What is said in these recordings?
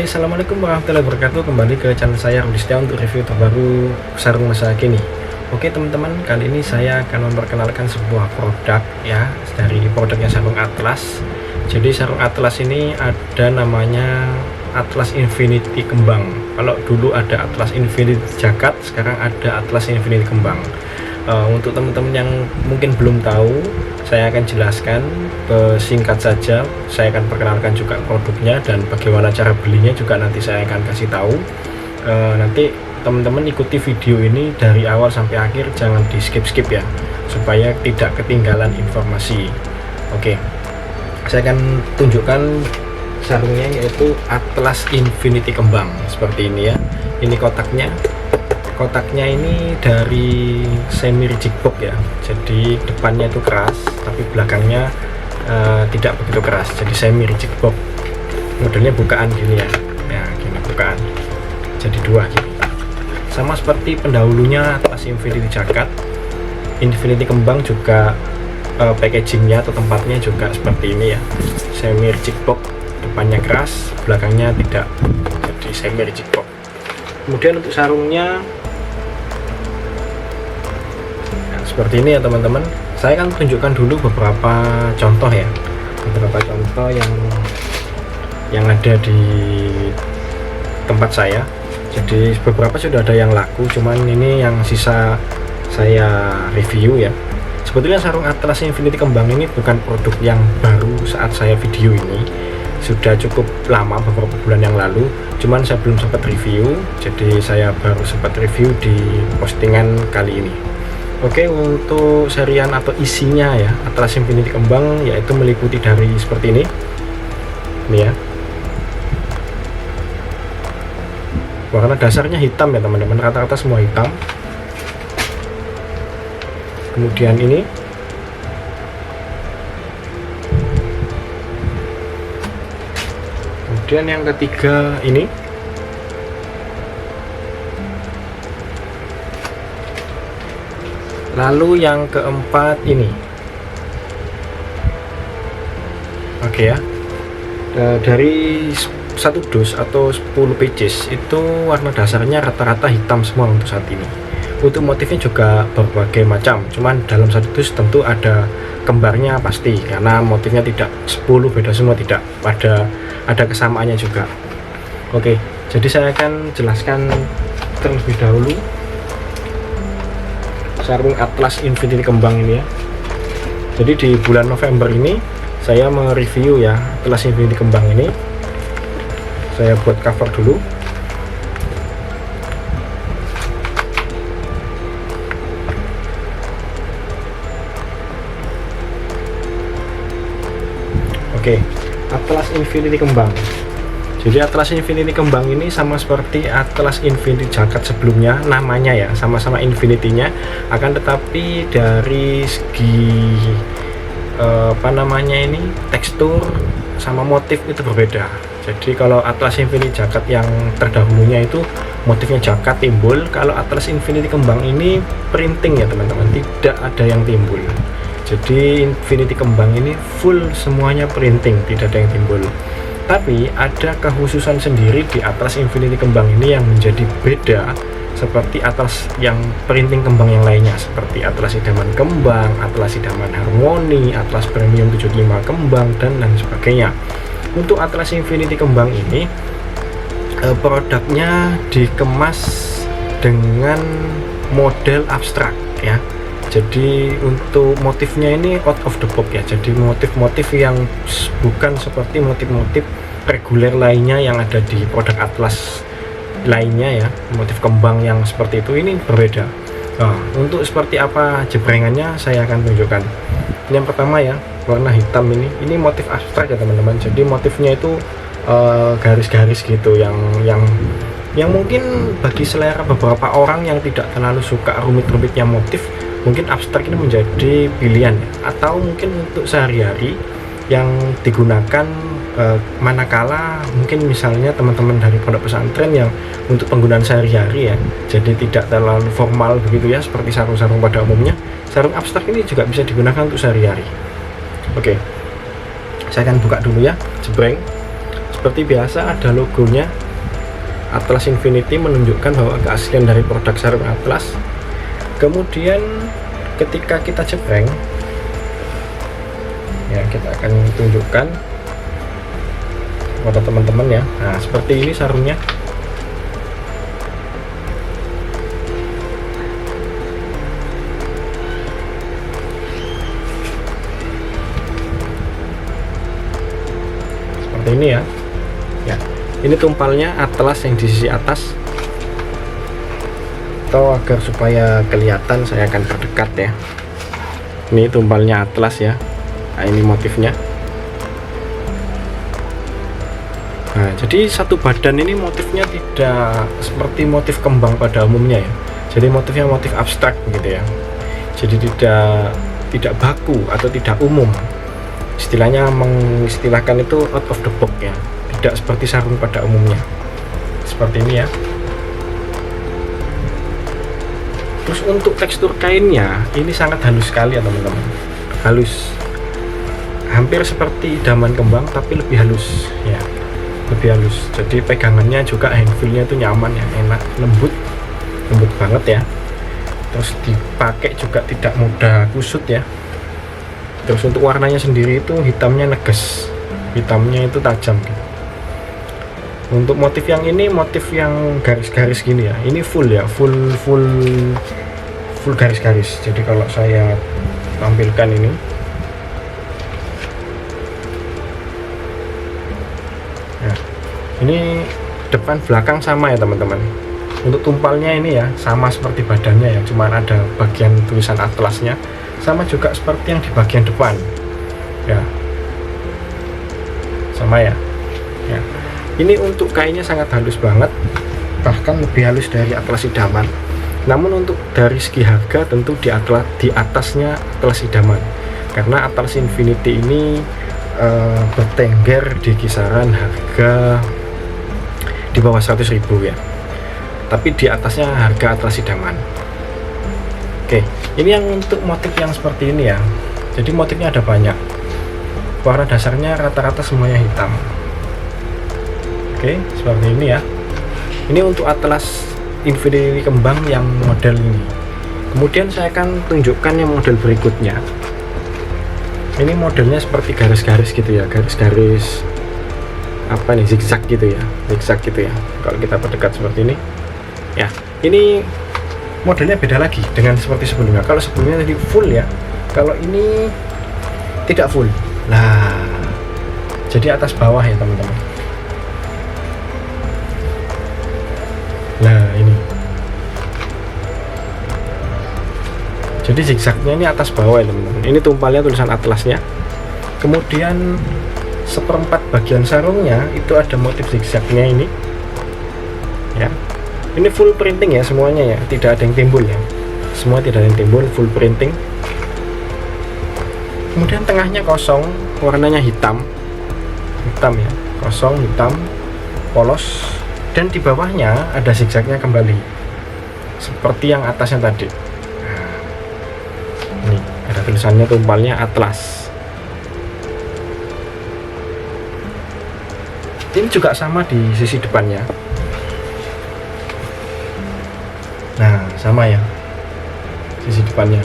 Assalamualaikum warahmatullahi wabarakatuh. Kembali ke channel saya Rudi Setia untuk review terbaru sarung masa kini. Oke teman-teman, kali ini saya akan memperkenalkan sebuah produk ya, dari produknya sarung Atlas. Jadi sarung Atlas ini ada namanya Atlas Infinity Kembang. Kalau dulu ada Atlas Infinity Jakat, sekarang ada Atlas Infinity Kembang. Untuk teman-teman yang mungkin belum tahu, saya akan jelaskan singkat saja. Saya akan perkenalkan juga produknya dan bagaimana cara belinya juga nanti saya akan kasih tahu. Nanti teman-teman ikuti video ini dari awal sampai akhir, jangan di skip-skip ya, supaya tidak ketinggalan informasi. Oke, saya akan tunjukkan sarungnya, yaitu Atlas Infinity Kembang seperti ini ya. Ini kotaknya ini dari semi rigid box ya, jadi depannya itu keras tapi belakangnya tidak begitu keras, jadi semi rigid box. Modelnya bukaan gini ya, gini bukaan, jadi dua gitu, sama seperti pendahulunya Atlas Infinity Jakat. Infinity Kembang juga packagingnya atau tempatnya juga seperti ini ya, semi rigid box, depannya keras belakangnya tidak, jadi semi rigid box. Kemudian untuk sarungnya seperti ini ya teman-teman. Saya akan tunjukkan dulu beberapa contoh ya, beberapa contoh yang ada di tempat saya. Jadi beberapa sudah ada yang laku, cuman ini yang sisa saya review ya. Sebetulnya sarung Atlas Infinity Kembang ini bukan produk yang baru saat saya video ini, sudah cukup lama, beberapa bulan yang lalu, cuman saya belum sempat review, jadi saya baru sempat review di postingan kali ini. Oke, untuk serian atau isinya ya, Atlas Infinity Kembang yaitu meliputi dari seperti ini ya, warna dasarnya hitam ya teman-teman, rata-rata semua hitam. Kemudian ini kemudian yang ketiga ini, lalu yang keempat ini. Oke ya, dari satu dus atau 10 pieces itu warna dasarnya rata-rata hitam semua untuk saat ini. Untuk motifnya juga berbagai macam, cuman dalam satu dus tentu ada kembarnya pasti, karena motifnya tidak 10 beda semua, tidak, ada kesamaannya juga. Oke, jadi saya akan jelaskan terlebih dahulu sarung Atlas Infinity Kembang ini ya. Jadi di bulan November ini saya mereview ya Atlas Infinity Kembang ini. Saya buat cover dulu. Oke, Atlas Infinity Kembang. Jadi Atlas Infinity Kembang ini sama seperti Atlas Infinity Jakat sebelumnya, namanya ya sama-sama Infinity-nya, akan tetapi dari segi tekstur sama motif itu berbeda. Jadi kalau Atlas Infinity Jakat yang terdahulunya itu motifnya jakat timbul, kalau Atlas Infinity Kembang ini printing ya teman-teman, tidak ada yang timbul. Jadi Infinity Kembang ini full semuanya printing, tidak ada yang timbul. Tapi ada kekhususan sendiri di Atlas Infinity Kembang ini yang menjadi beda seperti Atlas yang printing kembang yang lainnya, seperti Atlas Idaman Kembang, Atlas Idaman Harmoni, Atlas Premium 75 Kembang, dan lain sebagainya. Untuk Atlas Infinity Kembang ini produknya dikemas dengan model abstrak ya. Jadi untuk motifnya ini out of the box ya, jadi motif-motif yang bukan seperti motif-motif reguler lainnya yang ada di produk Atlas lainnya ya. Motif kembang yang seperti itu ini berbeda. Nah, untuk seperti apa jebrengannya saya akan tunjukkan. Yang pertama ya, warna hitam ini motif abstrak ya teman-teman. Jadi motifnya itu garis-garis gitu yang mungkin bagi selera beberapa orang yang tidak terlalu suka rumit-rumitnya motif, mungkin abstrak ini menjadi pilihan ya. Atau mungkin untuk sehari-hari yang digunakan manakala mungkin misalnya teman-teman dari pondok pesantren yang untuk penggunaan sehari-hari ya, jadi tidak terlalu formal begitu ya, seperti sarung-sarung pada umumnya. Sarung abstrak ini juga bisa digunakan untuk sehari-hari. Oke, saya akan buka dulu ya, jebreng. Seperti biasa ada logonya Atlas Infinity, menunjukkan bahwa keaslian dari produk sarung Atlas. Kemudian ketika kita jepreng ya, kita akan tunjukkan kepada teman-teman ya. Nah, seperti ini sarungnya. Seperti ini ya. Ya, ini tumpalnya Atlas yang di sisi atas. Atau agar supaya kelihatan, saya akan perdekat ya. Ini tumpalnya Atlas ya. Nah, ini motifnya. Nah, jadi satu badan ini motifnya tidak seperti motif kembang pada umumnya ya. Jadi motifnya motif abstrak gitu ya. Jadi tidak baku atau tidak umum. Istilahnya mengistilahkan itu out of the box ya. Tidak seperti sarung pada umumnya. Seperti ini ya. Terus untuk tekstur kainnya ini sangat halus sekali ya teman-teman. Halus. Hampir seperti idaman kembang tapi lebih halus ya. Lebih halus. Jadi pegangannya juga hand feel-nya itu nyaman ya, enak, lembut banget ya. Terus dipakai juga tidak mudah kusut ya. Terus untuk warnanya sendiri itu hitamnya neges. Hitamnya itu tajam gitu. Untuk motif yang ini, motif yang garis-garis gini ya, ini full ya, full garis-garis. Jadi kalau saya tampilkan ini, ya, ini depan belakang sama ya teman-teman. Untuk tumpalnya ini ya sama seperti badannya ya, cuman ada bagian tulisan Atlasnya, sama juga seperti yang di bagian depan ya, sama ya. Ya, ini untuk kainnya sangat halus banget, bahkan lebih halus dari Atlas idaman. Namun untuk dari segi harga tentu di atasnya Atlas idaman, karena Atlas Infinity ini bertengger di kisaran harga di bawah 100.000 ya, tapi di atasnya harga Atlas idaman. Oke, ini yang untuk motif yang seperti ini ya. Jadi motifnya ada banyak, warna dasarnya rata-rata semuanya hitam. Oke, seperti ini ya. Ini untuk Atlas Infinity kembang yang model ini. Kemudian saya akan tunjukkan yang model berikutnya. Ini modelnya seperti garis-garis gitu ya, garis-garis apa nih, zigzag gitu ya, zigzag gitu ya. Kalau kita perdekat seperti ini ya, ini modelnya beda lagi dengan seperti sebelumnya. Kalau sebelumnya tadi full ya, kalau ini tidak full. Nah, jadi atas bawah ya teman-teman. Nah, ini jadi zigzagnya ini atas bawah ya teman-teman. Ini tumpalnya tulisan Atlasnya. Kemudian seperempat bagian sarungnya itu ada motif zigzagnya ini ya. Ini full printing ya semuanya ya, tidak ada yang timbul ya, semua tidak ada yang timbul, full printing. Kemudian tengahnya kosong, warnanya hitam ya, kosong hitam polos, dan di bawahnya ada zigzagnya kembali seperti yang atasnya tadi. Nah, ini ada tulisannya tumpalnya Atlas. Ini juga sama di sisi depannya. Nah, sama ya sisi depannya.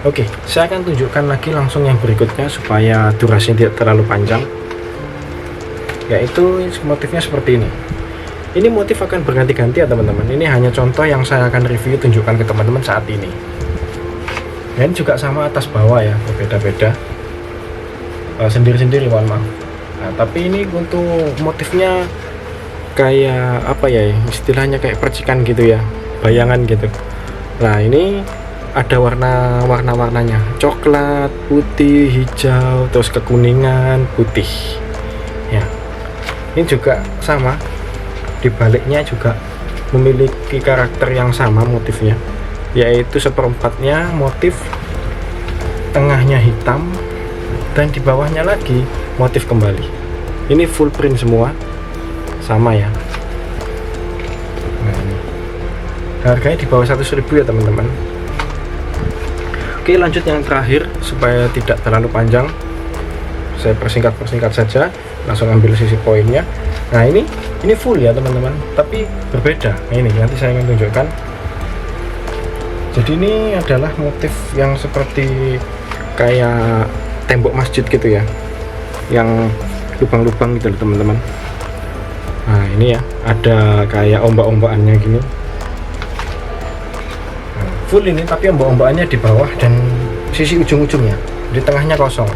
Oke, saya akan tunjukkan lagi langsung yang berikutnya supaya durasinya tidak terlalu panjang, yaitu motifnya seperti ini. Ini motif akan berganti-ganti ya teman-teman. Ini hanya contoh yang saya akan review, tunjukkan ke teman-teman saat ini. Dan juga sama atas bawah ya, berbeda-beda sendiri-sendiri, mohon maaf. Nah, tapi ini untuk motifnya kayak apa ya, istilahnya kayak percikan gitu ya, bayangan gitu. Nah, ini ada warna-warnanya, coklat, putih, hijau, terus kekuningan, putih ya. Ini juga sama, di baliknya juga memiliki karakter yang sama motifnya, yaitu seperempatnya motif, tengahnya hitam, dan di bawahnya lagi motif kembali. Ini full print semua, sama ya. Nah, ini harganya di bawah 100.000 ya teman-teman. Oke, lanjut yang terakhir supaya tidak terlalu panjang, saya persingkat saja. langsung ambil sisi poinnya. Nah ini full ya teman-teman, tapi berbeda. Nah, ini nanti saya akan tunjukkan. Jadi ini adalah motif yang seperti kayak tembok masjid gitu ya, yang lubang-lubang gitu loh teman-teman. Nah ini ya, ada kayak ombak-ombakannya gini. Nah, full ini, tapi ombak-ombakannya di bawah dan sisi ujung-ujungnya, di tengahnya kosong.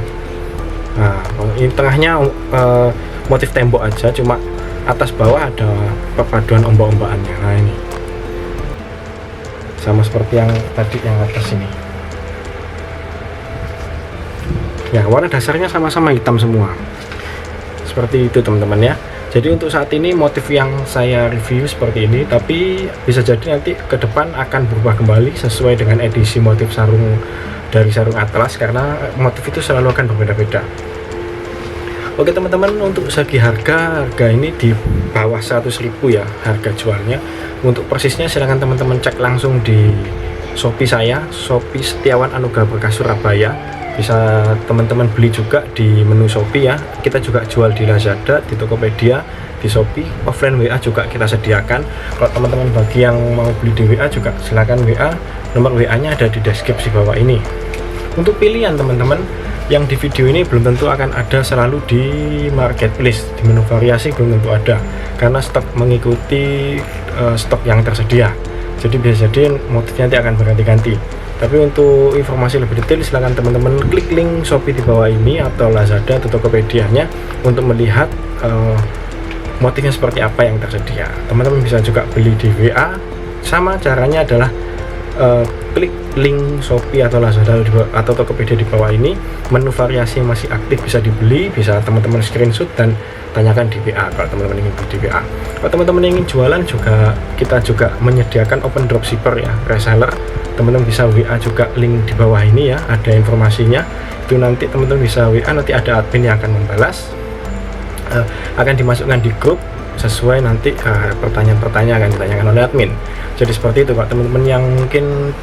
Nah ini tengahnya motif tembok aja, cuma atas bawah ada perpaduan ombak-ombakannya. Nah ini sama seperti yang tadi yang atas ini. Ya warna dasarnya sama-sama hitam semua, seperti itu teman-teman ya. Jadi untuk saat ini motif yang saya review seperti ini, tapi bisa jadi nanti ke depan akan berubah kembali sesuai dengan edisi motif sarung dari sarung Atlas, karena motif itu selalu akan berbeda-beda. Oke teman-teman, untuk segi harga ini di bawah 100.000 ya harga jualnya. Untuk persisnya silahkan teman-teman cek langsung di Shopee saya, Shopee Setiawan Anugrah Berkah Surabaya. Bisa teman-teman beli juga di menu Shopee ya. Kita juga jual di Lazada, di Tokopedia, di Shopee. Offline WA juga kita sediakan. Kalau teman-teman bagi yang mau beli di WA juga silakan WA. Nomor WA nya ada di deskripsi bawah ini. Untuk pilihan teman-teman yang di video ini belum tentu akan ada selalu di marketplace. Di menu variasi belum tentu ada, karena stok mengikuti stok yang tersedia. Jadi bisa jadi motifnya nanti akan berganti-ganti. Tapi untuk informasi lebih detail silahkan teman-teman klik link Shopee di bawah ini atau Lazada atau Tokopedia-nya untuk melihat motifnya seperti apa yang tersedia. Teman-teman bisa juga beli di WA. Sama caranya adalah klik link Shopee atau Lazada atau Tokopedia di bawah ini. Menu variasi masih aktif, bisa dibeli, bisa teman-teman screenshot dan tanyakan di WA kalau teman-teman ingin beli di WA. Kalau teman-teman ingin jualan juga, kita juga menyediakan open dropshipper ya, reseller. Teman-teman bisa WA juga link di bawah ini ya, ada informasinya. Itu nanti teman-teman bisa WA, nanti ada admin yang akan membalas, akan dimasukkan di grup sesuai nanti pertanyaan-pertanyaan akan ditanyakan oleh admin. Jadi seperti itu. Kalau teman-teman yang mungkin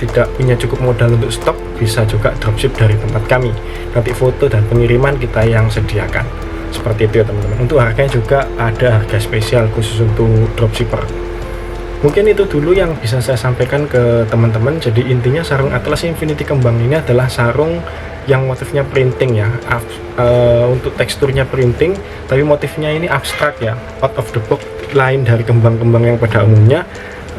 tidak punya cukup modal untuk stok, bisa juga dropship dari tempat kami. Nanti foto dan pengiriman kita yang sediakan. Seperti itu ya teman-teman. Untuk harganya juga ada harga spesial khusus untuk dropshipper. Mungkin itu dulu yang bisa saya sampaikan ke teman-teman. Jadi intinya sarung Atlas Infinity Kembang ini adalah sarung yang motifnya printing ya, untuk teksturnya printing, tapi motifnya ini abstrak ya, out of the box, lain dari kembang-kembang yang pada umumnya.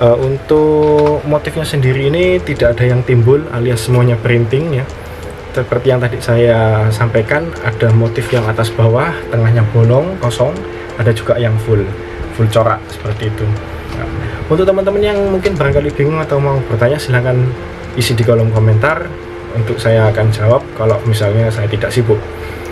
Untuk motifnya sendiri ini tidak ada yang timbul alias semuanya printing ya. Seperti yang tadi saya sampaikan, ada motif yang atas bawah, tengahnya bolong, kosong, ada juga yang full corak seperti itu. Nah, untuk teman-teman yang mungkin barangkali bingung atau mau bertanya, silahkan isi di kolom komentar. Untuk saya akan jawab kalau misalnya saya tidak sibuk.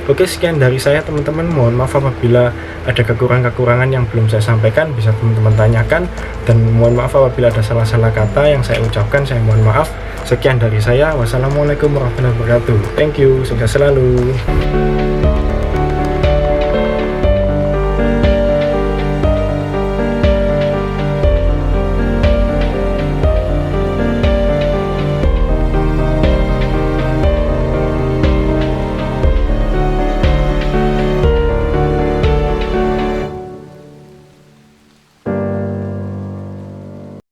Oke, sekian dari saya teman-teman. Mohon maaf apabila ada kekurangan-kekurangan yang belum saya sampaikan, bisa teman-teman tanyakan. Dan mohon maaf apabila ada salah-salah kata yang saya ucapkan, saya mohon maaf. Sekian dari saya. Wassalamualaikum warahmatullahi wabarakatuh. Thank you, sukses selalu.